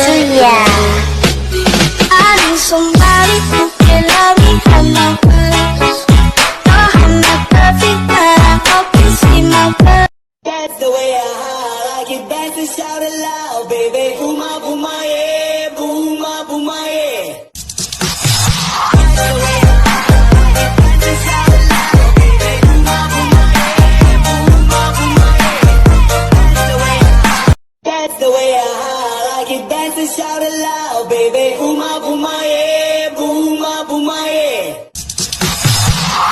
Yeah. I need somebody who can love me at my worst. No, I'm not perfect, but I hope you see my worth. That's the way I like it. Dance and shout it loud, baby. Booma, booma, yeah. Booma, booma, yeah. That's the way I like it. Dance and shout it loud, baby. Booma, booma, yeah. Booma, booma, yeah. That's the way I like it. Dance and shout it loud, baby. Booma, booma, yeah. Booma, booma, yeah.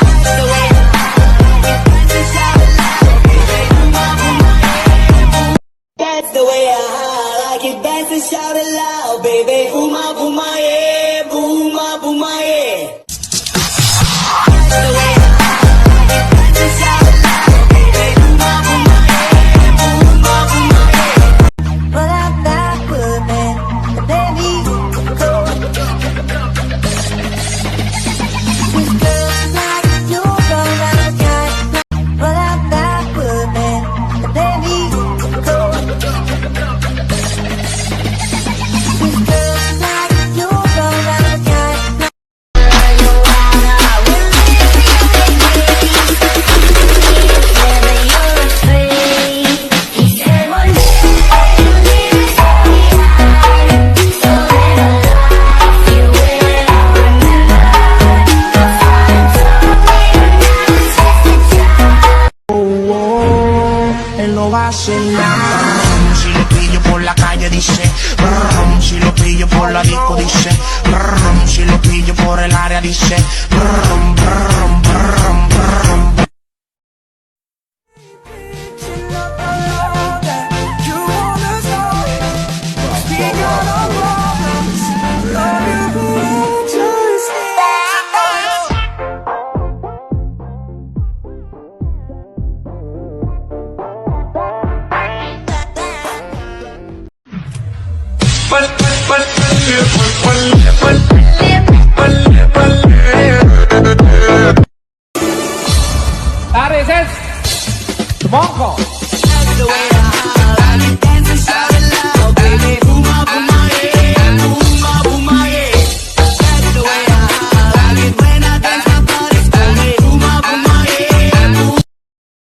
That's the way I like it. Dance and shout it loud, baby. Booma, booma, yeah. That's the way I like it. Dance and shout it loud, baby. Booma, booma, yeah. Booma, booma, yeah. That's the way I like it. Dance and shout it loud, baby. Booma, booma, yeah. Booma, booma, yeah. Well, I'm not woman, baby, go. With girls like you, don't have time. Well, I'm not woman, baby, go. With girls like you, don't have time. Él no va a hacer nada. Si lo pillo por la calle dice, brum, si lo pillo por la disco dice, brum, si lo pillo por el área dice, brum, brum, brum, brum, brum.